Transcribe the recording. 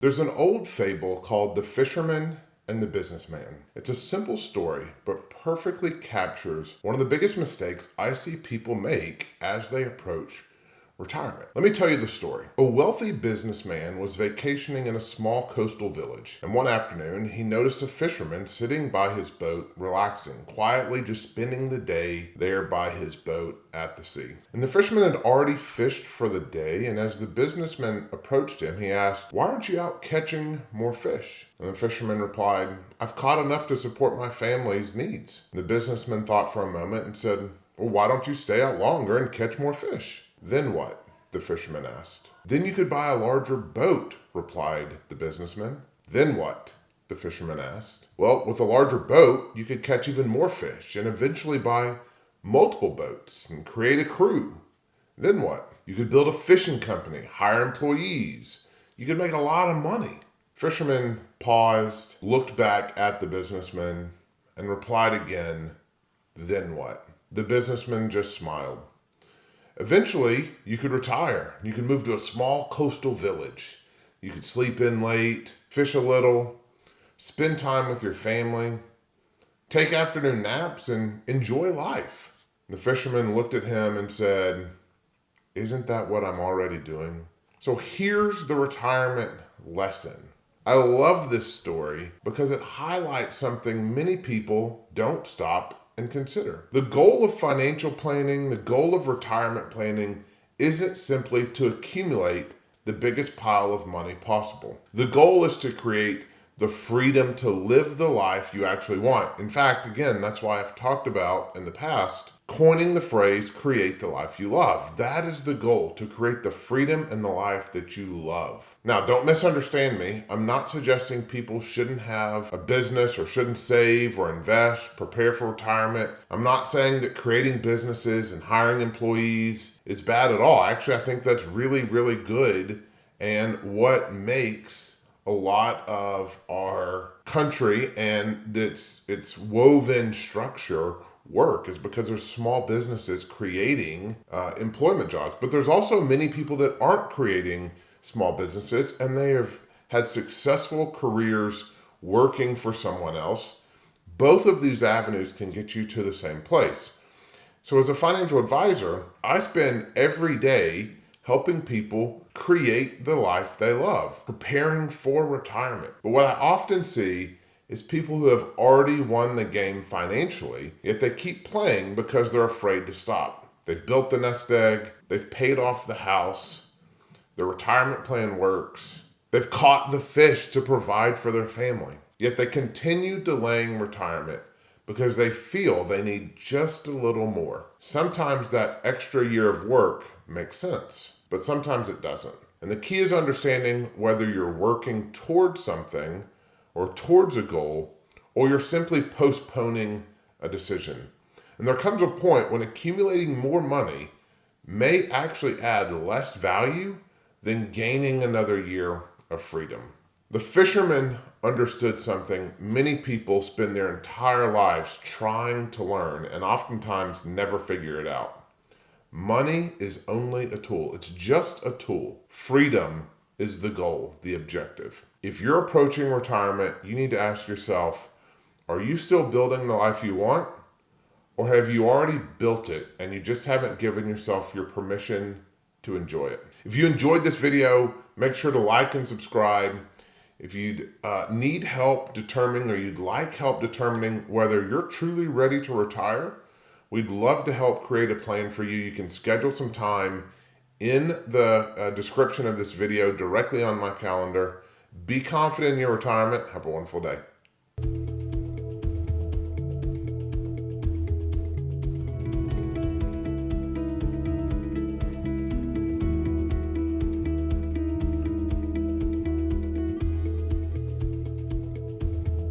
There's an old fable called The Fisherman and the Businessman. It's a simple story, but perfectly captures one of the biggest mistakes I see people make as they approach retirement. Let me tell you the story. A wealthy businessman was vacationing in a small coastal village, and one afternoon he noticed a fisherman sitting by his boat, relaxing, quietly just spending the day there by his boat at the sea. And the fisherman had already fished for the day, and as the businessman approached him, he asked, "Why aren't you out catching more fish?" And the fisherman replied, "I've caught enough to support my family's needs." The businessman thought for a moment and said, "Well, why don't you stay out longer and catch more fish?" "Then what?" the fisherman asked. "Then you could buy a larger boat," replied the businessman. "Then what?" the fisherman asked. "Well, with a larger boat, you could catch even more fish and eventually buy multiple boats and create a crew. Then what? You could build a fishing company, hire employees. You could make a lot of money." Fisherman paused, looked back at the businessman, and replied again, "Then what?" The businessman just smiled. "Eventually, you could retire. You could move to a small coastal village. You could sleep in late, fish a little, spend time with your family, take afternoon naps, and enjoy life." The fisherman looked at him and said, "Isn't that what I'm already doing?" So here's the retirement lesson. I love this story because it highlights something many people don't stop and consider. The goal of financial planning, the goal of retirement planning, isn't simply to accumulate the biggest pile of money possible. The goal is to create the freedom to live the life you actually want. In fact, again, that's why I've talked about in the past coining the phrase, create the life you love. That is the goal, to create the freedom and the life that you love. Now, don't misunderstand me. I'm not suggesting people shouldn't have a business or shouldn't save or invest, prepare for retirement. I'm not saying that creating businesses and hiring employees is bad at all. Actually, I think that's really, really good, and what makes a lot of our country and its woven structure work is because there's small businesses creating employment jobs. But there's also many people that aren't creating small businesses, and they have had successful careers working for someone else. Both of these avenues can get you to the same place. So as a financial advisor, I spend every day helping people create the life they love, preparing for retirement. But what I often see is people who have already won the game financially, yet they keep playing because they're afraid to stop. They've built the nest egg, they've paid off the house, their retirement plan works, they've caught the fish to provide for their family, yet they continue delaying retirement because they feel they need just a little more. Sometimes that extra year of work makes sense, but sometimes it doesn't. And the key is understanding whether you're working towards something or towards a goal, or you're simply postponing a decision. And there comes a point when accumulating more money may actually add less value than gaining another year of freedom. The fisherman understood something many people spend their entire lives trying to learn and oftentimes never figure it out. Money is only a tool. It's just a tool. Freedom is the goal, the objective. If you're approaching retirement, you need to ask yourself, are you still building the life you want? Or have you already built it and you just haven't given yourself your permission to enjoy it? If you enjoyed this video, make sure to like and subscribe. If you need help determining, or you'd like help determining whether you're truly ready to retire, we'd love to help create a plan for you. You can schedule some time in the description of this video directly on my calendar. Be confident in your retirement. Have a wonderful day.